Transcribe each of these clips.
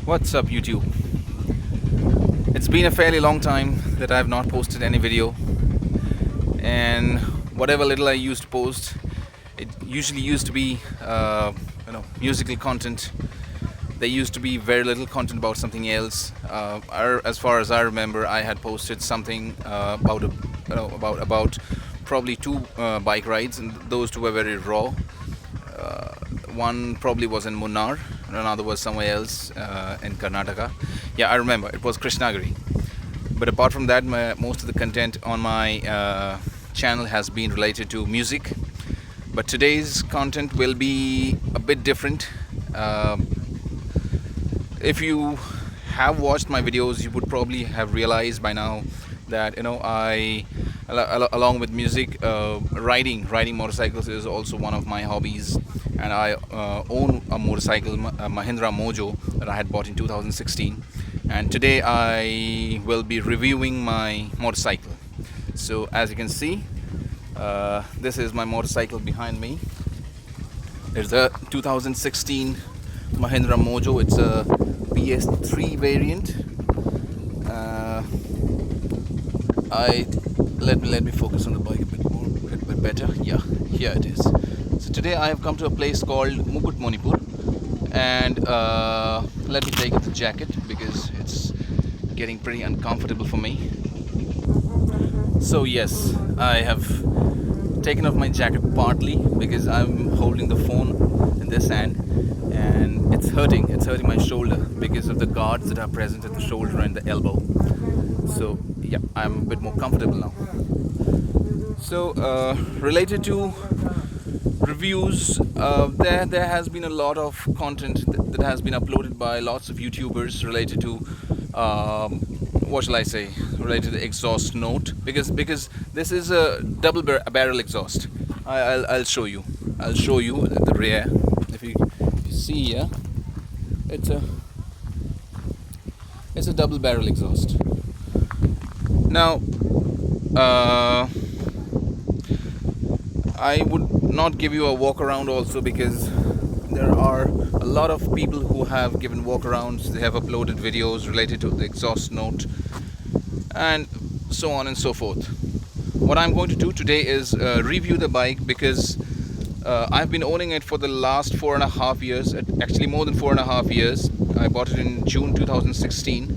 What's up, YouTube? It's been a fairly long time that I have not posted any video, and whatever little I used to post, it usually used to be musical content. There used to be very little content about something else. As far as I remember, I had posted something about probably two bike rides, and those two were very raw. One probably was in Munnar, and another was somewhere else in Karnataka. Yeah, I remember. It was Krishnagiri. But apart from that, most of the content on my channel has been related to music. But today's content will be a bit different. If you have watched my videos, you would probably have realized by now that along with music, riding motorcycles is also one of my hobbies, and I own a motorcycle, a Mahindra Mojo, that I had bought in 2016, and today I will be reviewing my motorcycle. So as you can see, this is my motorcycle behind me. It's a 2016 Mahindra Mojo. It's a PS3 variant. Let me focus on the bike a bit better. Yeah, here it is. So today I have come to a place called Mukutmonipur, and let me take off the jacket because it's getting pretty uncomfortable for me. So yes, I have taken off my jacket partly because I'm holding the phone in this hand, and it's hurting my shoulder because of the guards that are present at the shoulder and the elbow. So yeah, I'm a bit more comfortable now. So related to reviews, there has been a lot of content that has been uploaded by lots of YouTubers related to what shall I say, related to exhaust note, because this is a double barrel exhaust. I'll show you at the rear. If you see here, it's a double barrel exhaust. Now I would not give you a walk around also, because there are a lot of people who have given walk arounds. They have uploaded videos related to the exhaust note and so on and so forth. What I'm going to do today is review the bike, because I've been owning it for the last 4.5 years, actually more than 4.5 years. I bought it in June 2016,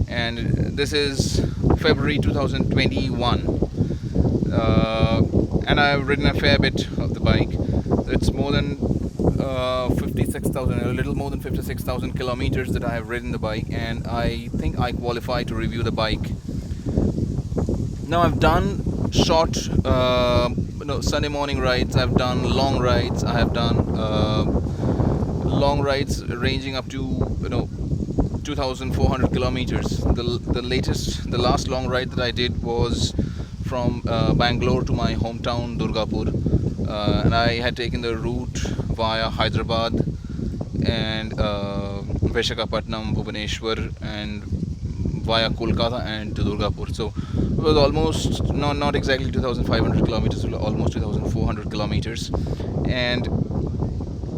and this is February 2021. And I've ridden a fair bit of the bike. It's more than 56,000, a little more than 56,000 kilometers that I have ridden the bike, and I think I qualify to review the bike. Now I've done short Sunday morning rides, I've done long rides, I have done long rides ranging up to 2,400 kilometers. The last long ride that I did was from Bangalore to my hometown Durgapur, and I had taken the route via Hyderabad and Visakhapatnam, Bhubaneswar, and via Kolkata and to Durgapur. So it was almost not exactly 2,500 kilometers, almost 2,400 kilometers, and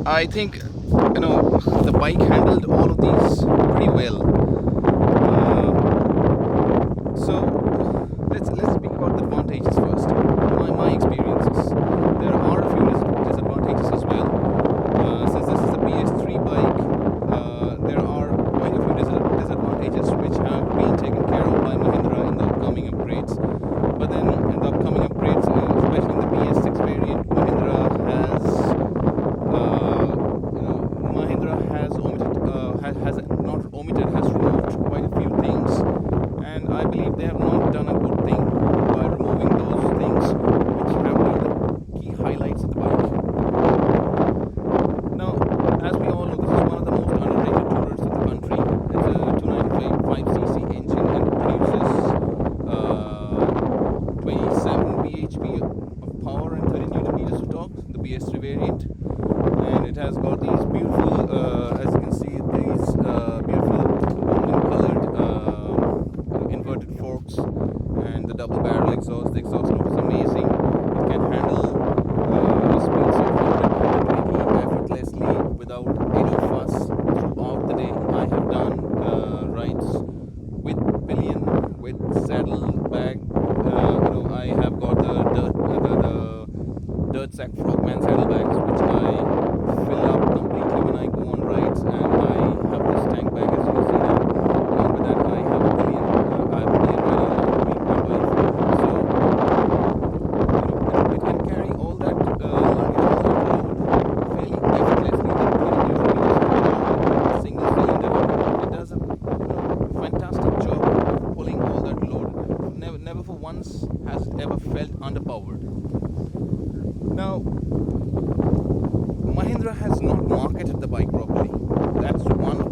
I think the bike handled all of these pretty well. So let's speak about the advantages first. My experiences. There are a few disadvantages as well. Since this is a PS3 bike, there are quite a few disadvantages which have been taken care of by Mahindra in the upcoming upgrades. But then in the upcoming upgrades, especially in the PS6 variant, Mahindra has removed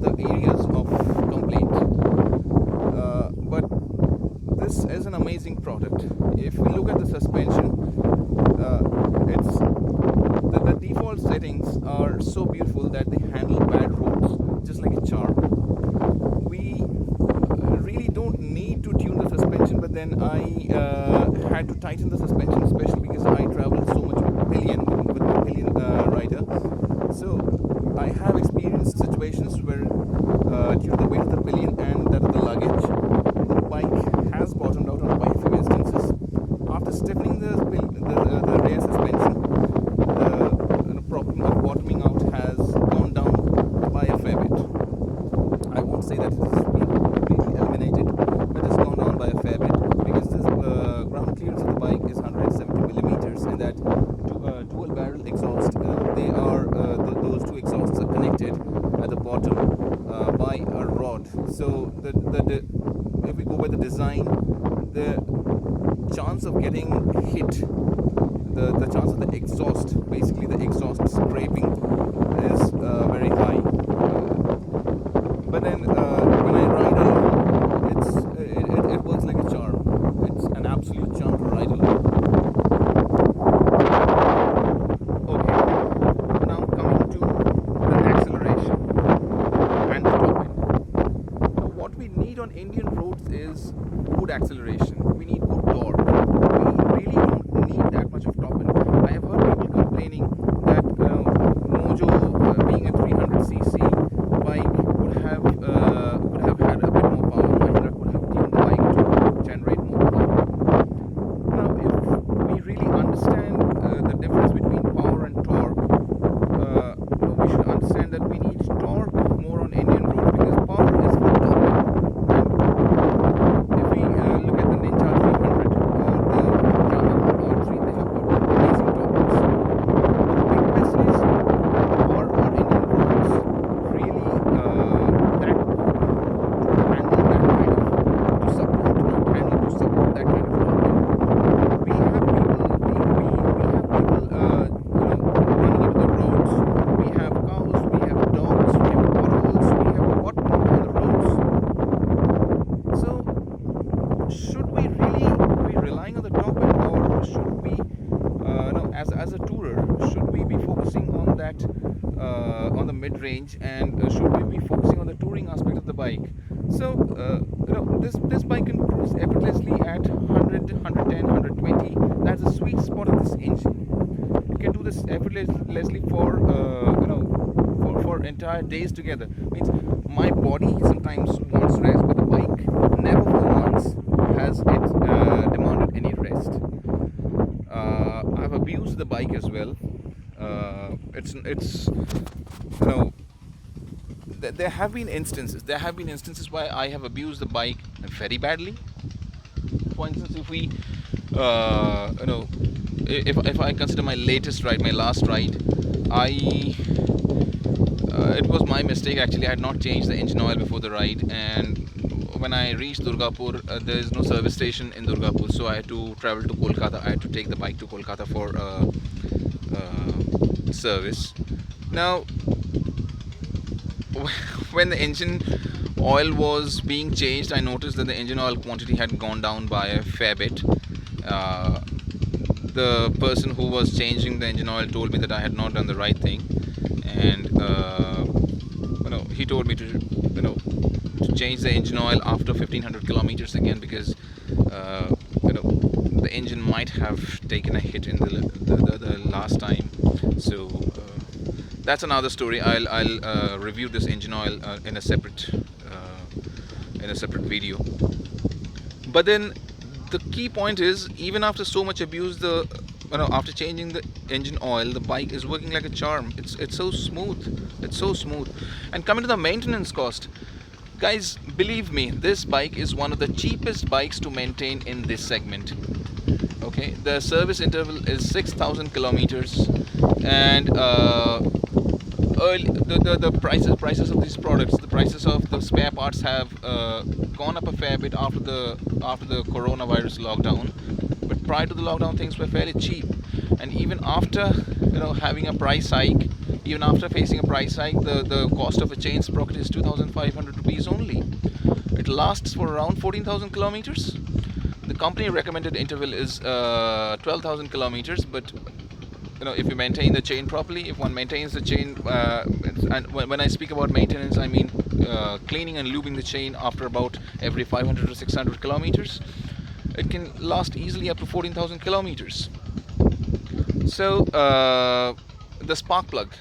other areas of complaint. But this is an amazing product. If we look at the suspension, it's the default settings are so beautiful that they handle bad roads just like a charm. We really don't need to tune the suspension, but then I had to tighten the suspension, especially because I traveled so much with the pillion rider. So I have experienced situations where due to the weight of the pillion and that of the luggage, the bike has bottomed out on quite a few instances. After stiffening the rear suspension, the problem of bottoming out has gone down by a fair bit. I won't say that it has been completely eliminated, but it's gone down by a fair bit because the ground clearance of the bike is 170 millimeters, and that dual barrel exhaust, those two exhausts are connected at the bottom by a rod. So if we go by the design, the chance of getting hit, the chance of the exhaust, basically the exhaust scraping, is very high. But then when I ride along, it works like a charm. It's an absolute charm to ride along. Okay, now coming to the acceleration and the top end. Now what we need on Indian roads is good acceleration. We need good torque. We really don't need that much of top end. I have heard people complaining that Mojo, being a 300cc bike, would have had a bit more power. Mahindra could have tuned the bike to generate more power. Now, if we really understand the difference between power and torque, we should understand that we need torque more on Indian road because power is for top end. If we look at the Ninja 300 or the Yamaha R3, they have got amazing torques. The big question is, are our Indian roads really that good to handle that kind of, to support that kind of torque? We have people, running into the roads. We have cows, we have dogs, we have potholes, we have whatnot on the roads. So, should we really be relying on the top end, or should we, as a tourer, should we be focusing on that, on the mid-range, and should we be focusing on the touring aspect of the bike? So, this bike can cruise effortlessly at 100, 110, 120. That's the sweet spot of this engine. It can do this effortlessly for entire days together. Means my body sometimes wants rest, but the bike never for once has it demanded any rest. I've abused the bike as well. There have been instances where I have abused the bike very badly. For instance, if we if I consider my latest ride, my last ride, it was my mistake actually. I had not changed the engine oil before the ride, and when I reached Durgapur, there is no service station in Durgapur, so I had to travel to Kolkata. I had to take the bike to Kolkata for service. Now, when the engine oil was being changed, I noticed that the engine oil quantity had gone down by a fair bit. The person who was changing the engine oil told me that I had not done the right thing, and he told me to change the engine oil after 1500 kilometers again, because the engine might have taken a hit in the last time. So that's another story. I'll review this engine oil in a separate video. But then the key point is, even after so much abuse, after changing the engine oil, the bike is working like a charm. It's so smooth. And coming to the maintenance cost, guys, believe me, this bike is one of the cheapest bikes to maintain in this segment. Okay, the service interval is 6,000 kilometers, and the prices of these products, the prices of the spare parts have gone up a fair bit after the coronavirus lockdown. But prior to the lockdown, things were fairly cheap, and even after having a price hike, Even after facing a price hike, the cost of a chain sprocket is 2,500 rupees only. It lasts for around 14,000 kilometers. The company recommended interval is 12,000 kilometers, but if you maintain the chain properly, if one maintains the chain, and when I speak about maintenance, I mean cleaning and lubing the chain after about every 500 to 600 kilometers, it can last easily up to 14,000 kilometers. So the spark plug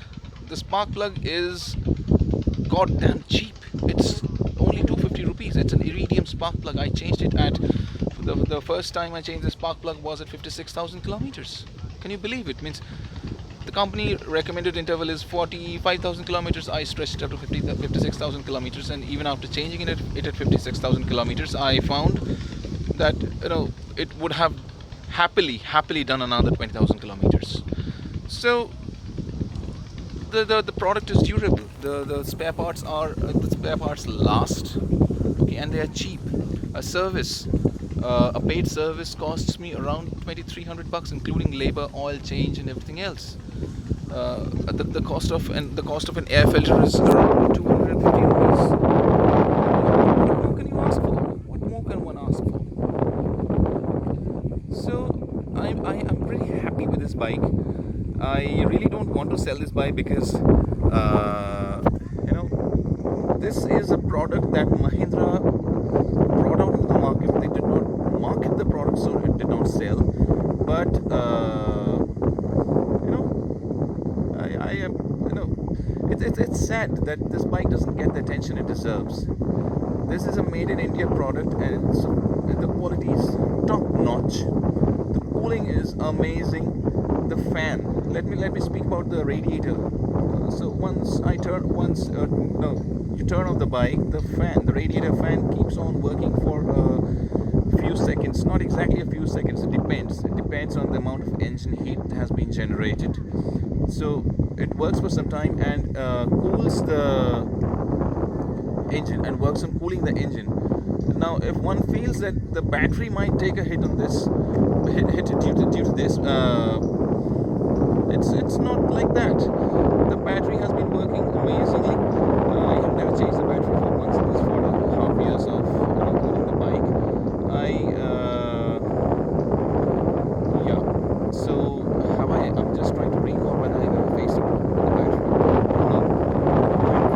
is goddamn cheap. It's only 250 rupees. It's an iridium spark plug. I changed it at the first time I changed the spark plug was at 56,000 kilometers. Can you believe it? Means the company recommended interval is 45,000 kilometers. I stretched it up to 56,000 kilometers, and even after changing it at 56,000 kilometers, I found that it would have happily done another 20,000 kilometers. So the product is durable. The spare parts last, okay, and they are cheap. A paid service costs me around 2,300 bucks, including labor, oil change, and everything else. The cost of an air filter is around 250 rupees. What more can you ask for? What more can one ask for? So I'm pretty happy with this bike. I really don't want to sell this bike because this is a product that Mahindra brought out into the market. They did not market the product, so it did not sell. But I am it's sad that this bike doesn't get the attention it deserves. This is a made in India product, and the quality is top notch. The cooling is amazing. The fan. Let me speak about the radiator. So you turn off the bike, the radiator fan keeps on working for a few seconds. Not exactly a few seconds. It depends on the amount of engine heat that has been generated. So it works for some time and cools the engine and works on cooling the engine. Now, if one feels that the battery might take a hit on this, due to this, it's not like that. The battery has been working amazingly. I have never changed the battery for once in these 4.5 years of owning the bike. So I'm just trying to recall when I ever faced a problem with the battery. No,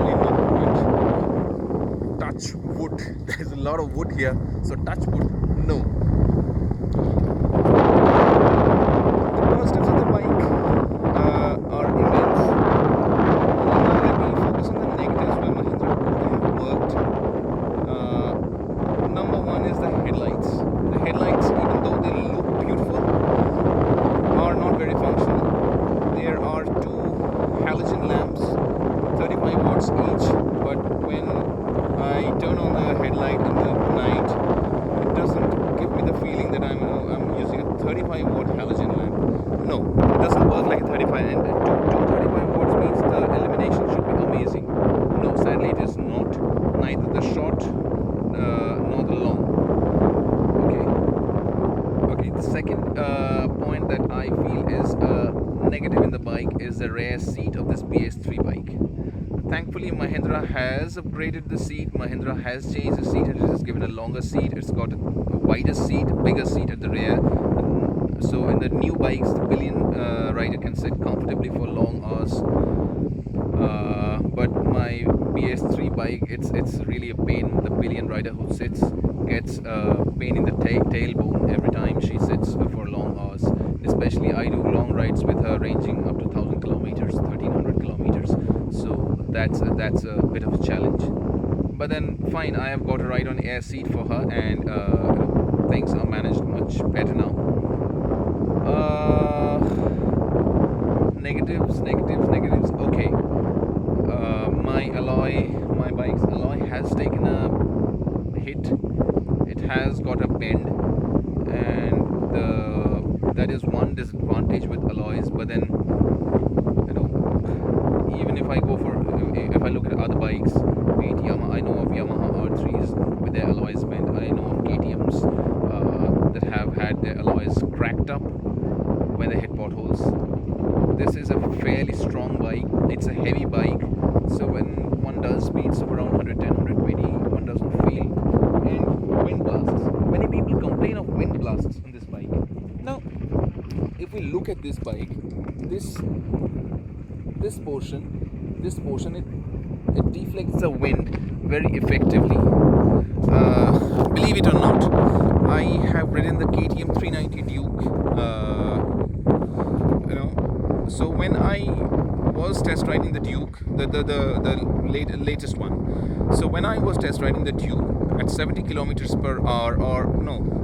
actually not. Touch wood. There's a lot of wood here, so touch wood. No. The positives of the bike are immense. Now let me focus on the negatives where Mahindra could have worked. Number one is the headlights. The headlights, even though they look beautiful, are not very functional. There are two halogen lamps, 35 watts each, but when I turn on the headlight in the night, it doesn't give me the feeling that I'm using a 35 watt halogen lamp. No, it doesn't work like a 35, and 235 watts means the illumination should be amazing. No, sadly it is not, neither the short nor the long. Okay, the second point that I feel is negative in the bike is the rear seat of this BS3 bike. Thankfully, Mahindra has upgraded the seat. Mahindra has changed the seat and it has given a longer seat. It's got a wider seat, bigger seat at the rear. So in the new bikes, the pillion rider can sit comfortably for long hours. But my BS3 bike, it's really a pain. The pillion rider who sits gets pain in the tailbone every time she sits for long hours. Especially I do long rides with her ranging up to 1,000 kilometers, 1,300 kilometers. So that's a bit of a challenge. But then fine, I have got a ride on air seat for her, and things are managed much better now. Negatives. Okay, my bike's alloy has taken a hit. It has got a bend, and that is one disadvantage with alloys. But then even if I look at other bikes, be it Yamaha, I know of Yamaha R3s with their alloys bent. I know of KTM's that have had their alloys cracked up when they hit potholes. This is a fairly strong bike. It's we look at this bike, this portion, it deflects the wind very effectively. Believe it or not, I have ridden the KTM 390 Duke. So when I was test riding the Duke, the latest one. So when I was test riding the Duke at 70 kilometers per hour, or no,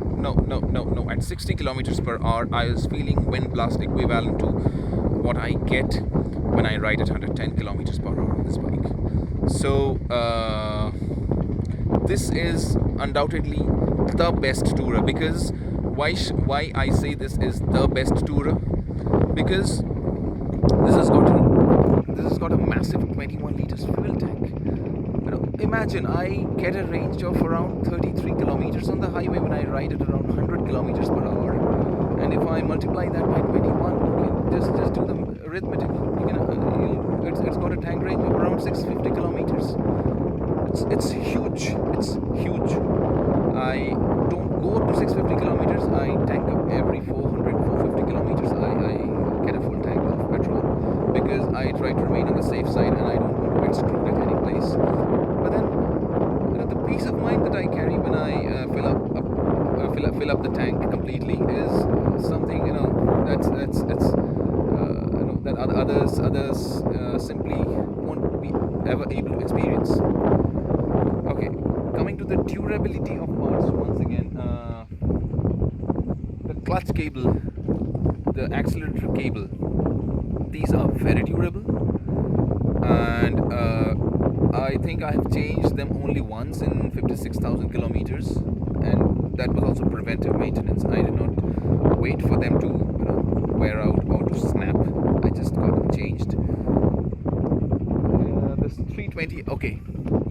at 60 kilometers per hour, I was feeling wind blast equivalent to what I get when I ride at 110 kilometers per hour on this bike. So this is undoubtedly the best tourer. Because why I say this is the best tourer? Because this has got a massive 21 liters fuel tank. Imagine I get a range of around 33 kilometers on the highway when I ride at around 100 kilometers per hour. And if I multiply that by 21, you can just do the arithmetic. It's got a tank range of around 650 kilometers. It's huge. It's huge. I don't go up to 650 kilometers. I tank up every 450 kilometers. I get a full tank of petrol, because I try to remain on the safe side and I don't want to get screwed at any place. But then, the peace of mind that I carry when I fill up the tank completely is something that others simply won't be ever able to experience. Okay, coming to the durability of parts once again. The clutch cable, the accelerator cable, these are very durable, and I think I have changed them only once in 56,000 kilometers, and that was also preventive maintenance. I did not wait for them to wear out or to snap. I just got them changed. This 320. Okay,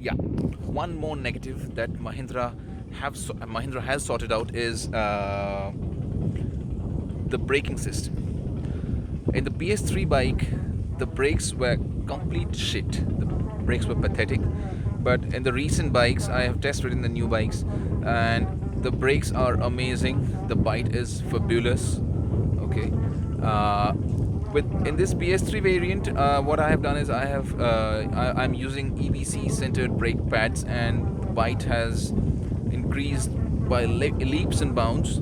yeah. One more negative that Mahindra has sorted out is the braking system. In the PS3 bike, the brakes were complete shit. The brakes were pathetic. But in the recent bikes, I have test ridden the new bikes, and the brakes are amazing. The bite is fabulous. Okay. In this PS3 variant, what I have done is I'm using EBC centered brake pads, and the bite has increased by leaps and bounds,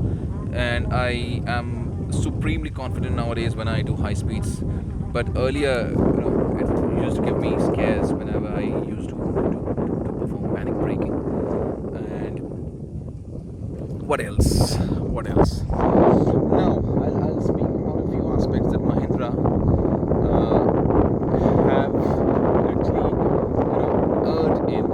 and I am supremely confident nowadays when I do high speeds. But earlier, it used to give me scares whenever I used to perform panic braking. And what else? Now I'll speak about a few aspects that Mahindra have actually erred in,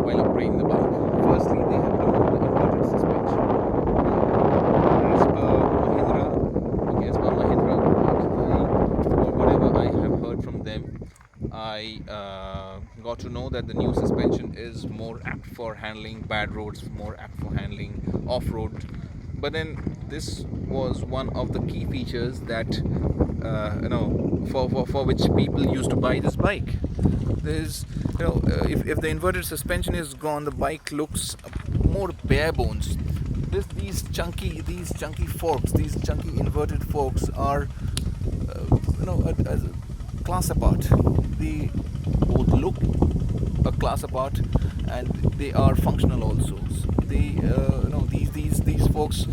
while upgrading the bike. Firstly, they have removed the inverted suspension. As per Mahindra, or whatever I have heard from them, I got to know that the new suspension is more apt for handling bad roads, more apt for handling off-road. But then this was one of the key features that for which people used to buy this bike. There's if the inverted suspension is gone, the bike looks more bare bones. These chunky forks, these chunky inverted forks are a class apart. They both look a class apart, and they are functional also. So these forks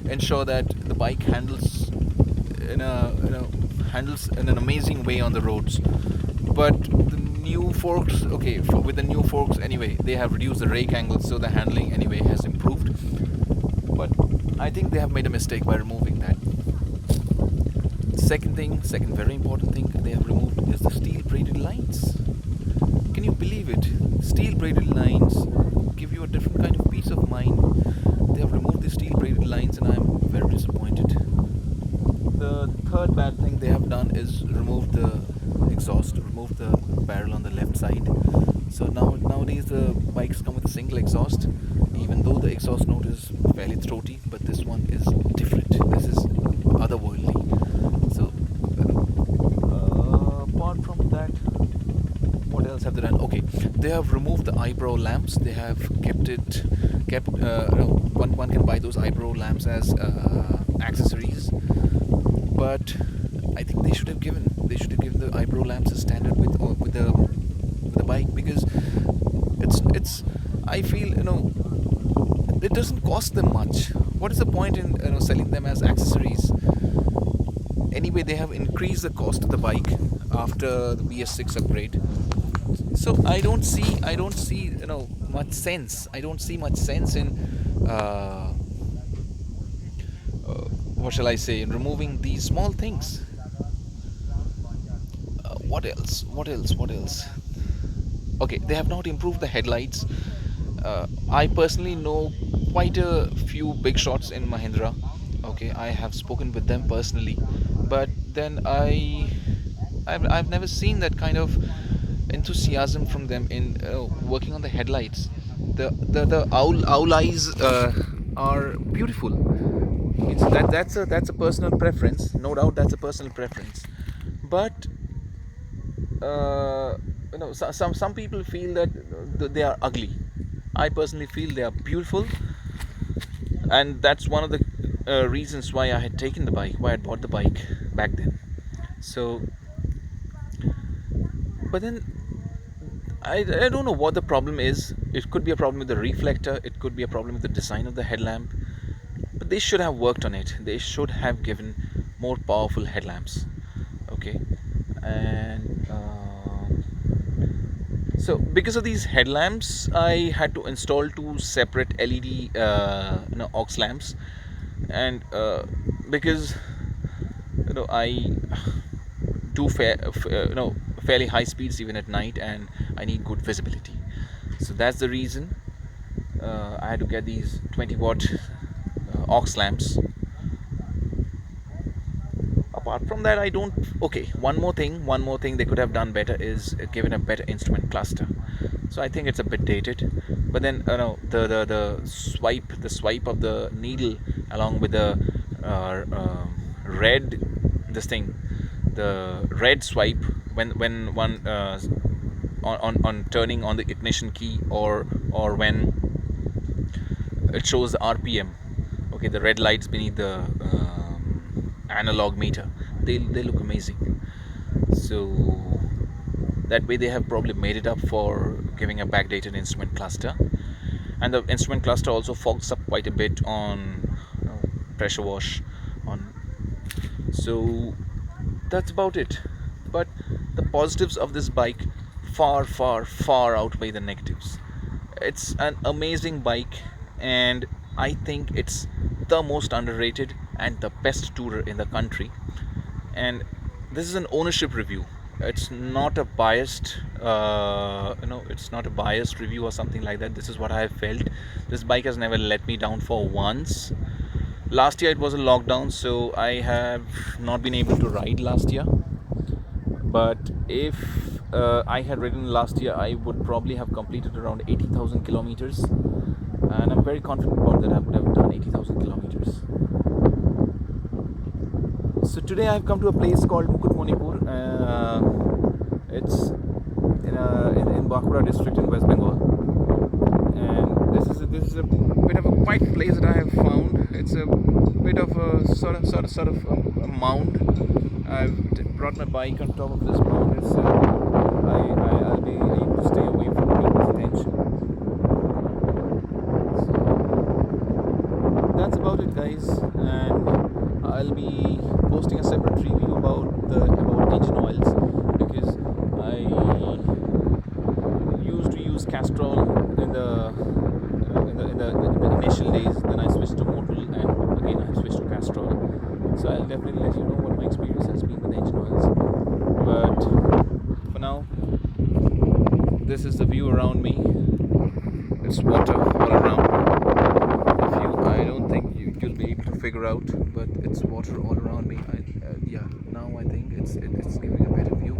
ensure that the bike handles in an amazing way on the roads. But the new forks, with the new forks anyway, they have reduced the rake angles, so the handling anyway has improved. But I think they have made a mistake by removing that. Second very important thing they have removed is the steel braided lines. Can you believe it? Steel braided lines give you a different kind of peace of mind. They have removed the steel braided lines, and I am very disappointed. The third bad thing they have done is remove the exhaust, remove the barrel on the left side. So nowadays the bikes come with a single exhaust, even though the exhaust note is fairly throaty, but this one is different. This is otherworldly. So apart from that, what else have they done? Okay, they have removed the eyebrow lamps. They have kept kept. One can buy those eyebrow lamps as accessories, but I think they should have given the eyebrow lamps as standard with the bike, because it's I feel, it doesn't cost them much. What is the point in selling them as accessories? Anyway, they have increased the cost of the bike after the BS6 upgrade. So I don't see much sense. I don't see much sense in what shall I say, in removing these small things. What else? Okay, they have not improved the headlights. I personally know quite a few big shots in Mahindra. Okay, I have spoken with them personally, but then I've never seen that kind of enthusiasm from them in working on the headlights. The owl eyes are beautiful. That's a personal preference, no doubt. That's a personal preference, but some people feel that they are ugly. I personally feel they are beautiful, and that's one of the reasons why I had taken the bike, why I had bought the bike back then. So, but then I don't know what the problem is. It could be a problem with the reflector, it could be a problem with the design of the headlamp, but they should have worked on it. They should have given more powerful headlamps. Okay, and so because of these headlamps, I had to install two separate LED Aux lamps, and because I do fairly high speeds even at night, and I need good visibility. So that's the reason I had to get these 20-watt Aux lamps. Apart from that, I don't. Okay, one more thing they could have done better is given a better instrument cluster. So I think it's a bit dated, but then the swipe of the needle along with the red the red swipe when one on turning on the ignition key, or when it shows the RPM. Okay, the red lights beneath the analog meter, they look amazing. So that way they have probably made it up for giving a backdated instrument cluster, and the instrument cluster also fogs up quite a bit on pressure wash on. So that's about it. But the positives of this bike far outweigh the negatives. It's an amazing bike, and I think it's the most underrated and the best tourer in the country. And this is an ownership review. It's not a biased it's not a biased review or something like that. This is what I have felt. This bike has never let me down for once. Last year it was a lockdown, so I have not been able to ride last year. But if I had ridden last year, I would probably have completed around 80,000 kilometers, and I'm very confident about that. I would have done 80,000 kilometers. So today I've come to a place called Monipur. It's in Bankura district in West Bengal, and this is a bit of a quiet place that I have found. It's a bit of a sort of a mound. I've brought my bike on top of this mound. It's I'll be able to stay away from people's attention. So that's about it, guys, and I'll be posting a separate review about engine oils, because I used to use Castrol in the initial days. Then I switched to Motul, and again I switched to Castrol. So I'll definitely let you know what my experience has been with engine oils. But for now, this is the view around me. It's water all around. I don't think you'll be able to figure out, but it's water all around me. Now I think it's giving a better view.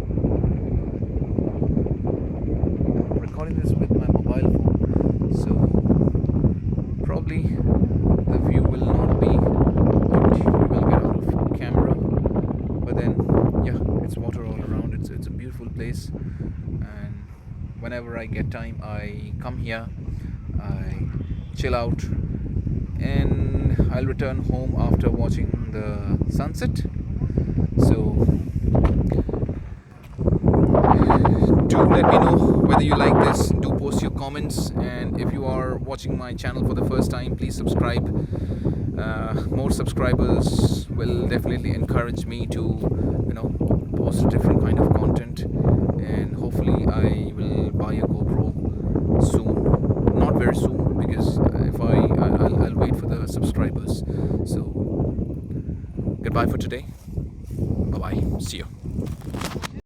I'm recording this with my mobile phone, so probably the view will not be good. You will get out of camera, but then it's water all around. It's a beautiful place, and whenever I get time, I come here. I chill out, and I'll return home after watching the sunset. So do let me know whether you like this. Do post your comments, and if you are watching my channel for the first time, please subscribe. More subscribers will definitely encourage me to, post a different kind of content, and hopefully I will buy a GoPro soon. Not very soon, because if I'll wait for the subscribers. So goodbye for today. Bye bye. See you.